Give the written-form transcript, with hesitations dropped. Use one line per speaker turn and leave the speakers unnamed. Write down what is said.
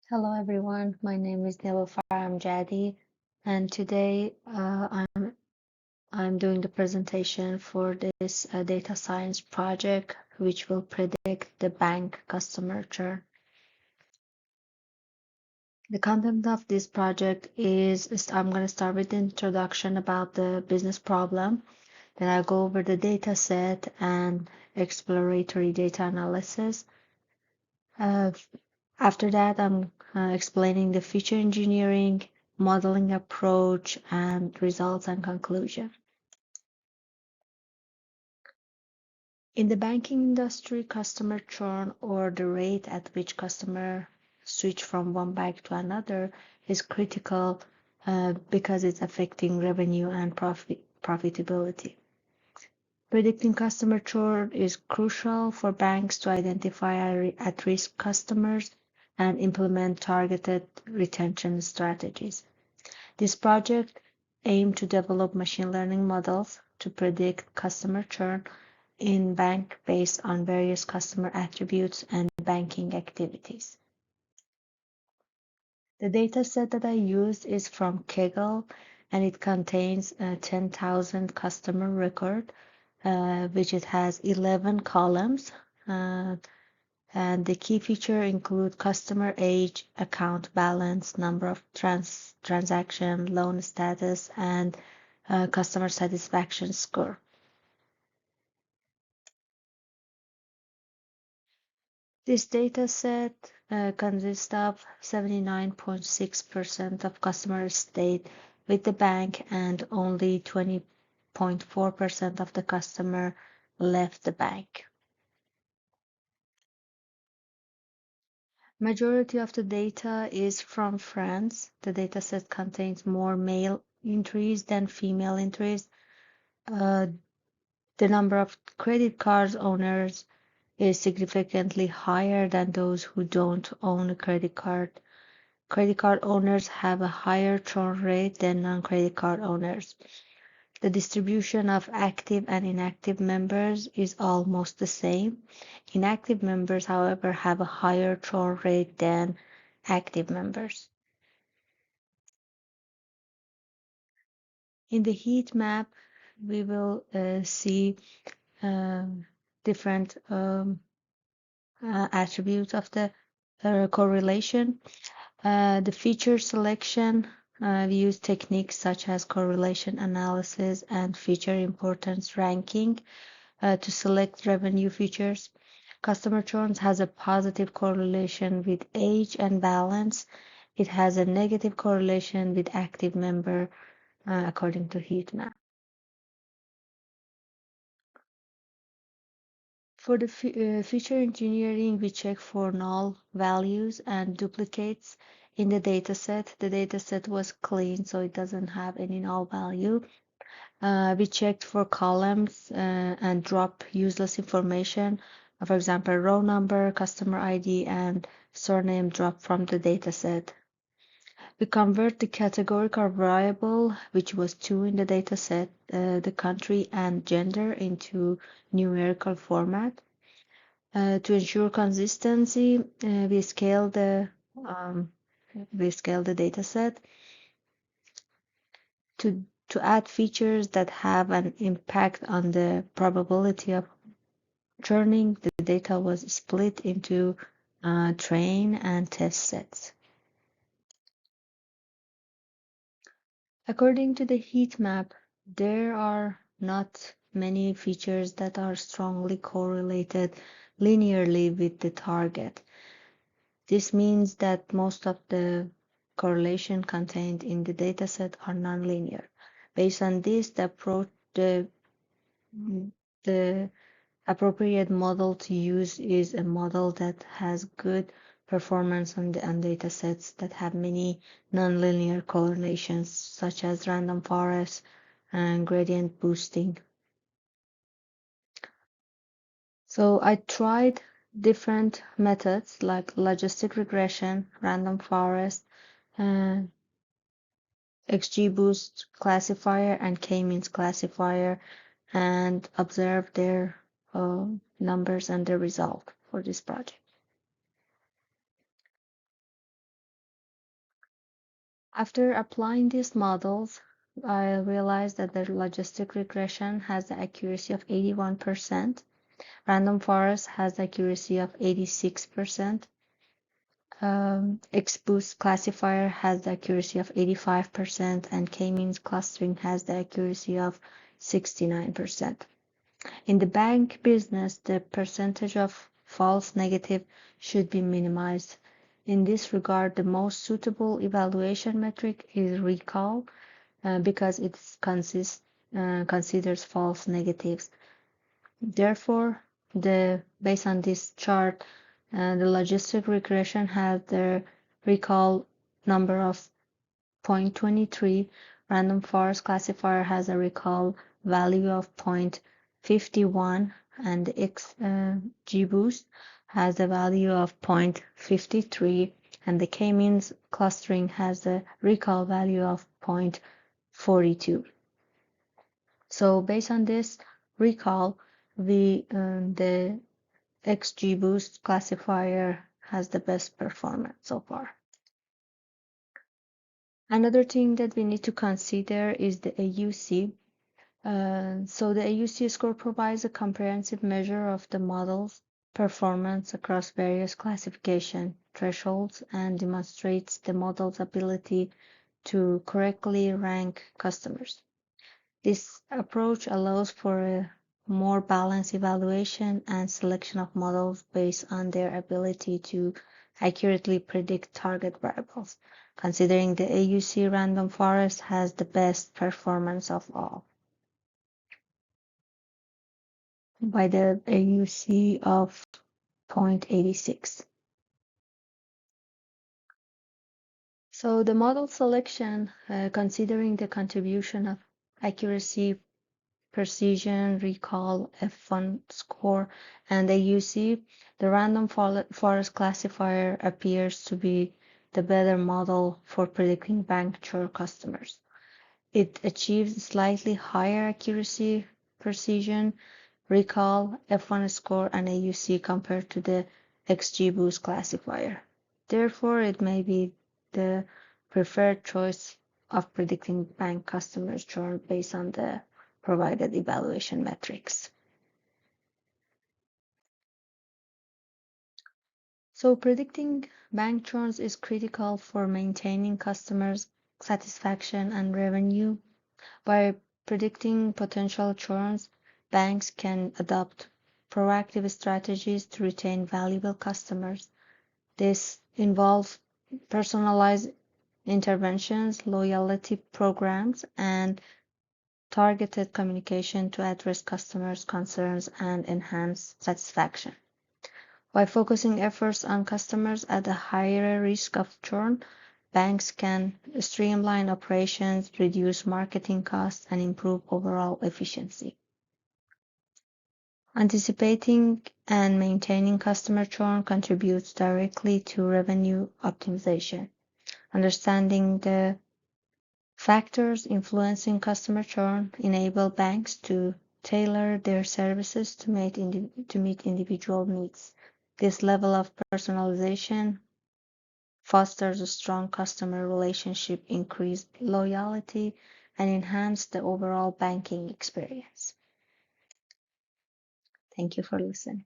Hello everyone, my name is Nilofar Amjadi, and today I'm doing the presentation for this data science project, which will predict the bank customer churn. The content of this project is I'm going to start with the introduction about the business problem, then I'll go over the data set and exploratory data analysis. After that, I'm explaining the feature engineering, modeling approach, and results and conclusion. In the banking industry, customer churn, or the rate at which customer switch from one bank to another, is critical because it's affecting revenue and profitability. Predicting customer churn is crucial for banks to identify at-risk customers and implement targeted retention strategies. This project aimed to develop machine learning models to predict customer churn in bank based on various customer attributes and banking activities. The data set that I used is from Kaggle, and it contains 10,000 customer record, which it has 11 columns. And the key feature include customer age, account balance, number of transaction, loan status, and customer satisfaction score. This data set consists of 79.6% of customers stayed with the bank and only 20.4% of the customer left the bank. Majority of the data is from France. The data set contains more male entries than female entries. The number of credit card owners is significantly higher than those who don't own a credit card. Credit card owners have a higher churn rate than non-credit card owners. The distribution of active and inactive members is almost the same. Inactive members, however, have a higher churn rate than active members. In the heat map, we will see different attributes of the correlation. The feature selection, we use techniques such as correlation analysis and feature importance ranking to select revenue features. Customer churn has a positive correlation with age and balance. It has a negative correlation with active member according to heat map. For the feature engineering, we check for null values and duplicates in the dataset. The dataset was clean, so it doesn't have any null value. We checked for columns and drop useless information. For example, row number, customer ID, and surname drop from the dataset. We convert the categorical variable, which was 2 in the dataset, the country and gender, into numerical format. To ensure consistency, we scale the dataset to add features that have an impact on the probability of churning. The data was split into train and test sets. According to the heat map, there are not many features that are strongly correlated linearly with the target. This means that most of the correlation contained in the dataset are nonlinear. Based on this, the appropriate model to use is a model that has good performance on data sets that have many nonlinear correlations, such as random forest and gradient boosting. So I tried different methods like logistic regression, random forest, and XGBoost classifier and k-means classifier, and observed their numbers and the result for this project. After applying these models, I realized that the logistic regression has the accuracy of 81%, random forest has the accuracy of 86%, XGBoost classifier has the accuracy of 85%, and k-means clustering has the accuracy of 69%. In the bank business, the percentage of false negative should be minimized. In this regard, the most suitable evaluation metric is recall because it considers false negatives. Therefore, based on this chart, the logistic regression has the recall number of 0.23. Random forest classifier has a recall value of 0.51, and the XGBoost has a value of 0.53, and the k-means clustering has a recall value of 0.42. So based on this recall, the XGBoost classifier has the best performance so far. Another thing that we need to consider is the AUC. So the AUC score provides a comprehensive measure of the model's performance across various classification thresholds and demonstrates the model's ability to correctly rank customers. This approach allows for a more balanced evaluation and selection of models based on their ability to accurately predict target variables. Considering the AUC random forest has the best performance of all, by the AUC of 0.86. So the model selection, considering the contribution of accuracy, precision, recall, F1 score, and AUC, the random forest classifier appears to be the better model for predicting bank churn customers. It achieves slightly higher accuracy, precision, recall, F1 score, and AUC compared to the XGBoost classifier. Therefore, it may be the preferred choice of predicting bank customers churn based on the provided evaluation metrics. So predicting bank churns is critical for maintaining customers' satisfaction and revenue. By predicting potential churns, banks can adopt proactive strategies to retain valuable customers. This involves personalized interventions, loyalty programs, and targeted communication to address customers' concerns and enhance satisfaction. By focusing efforts on customers at a higher risk of churn, banks can streamline operations, reduce marketing costs, and improve overall efficiency. Anticipating and maintaining customer churn contributes directly to revenue optimization. Understanding the factors influencing customer churn enable banks to tailor their services to meet individual needs. This level of personalization fosters a strong customer relationship, increased loyalty, and enhance the overall banking experience. Thank you for listening.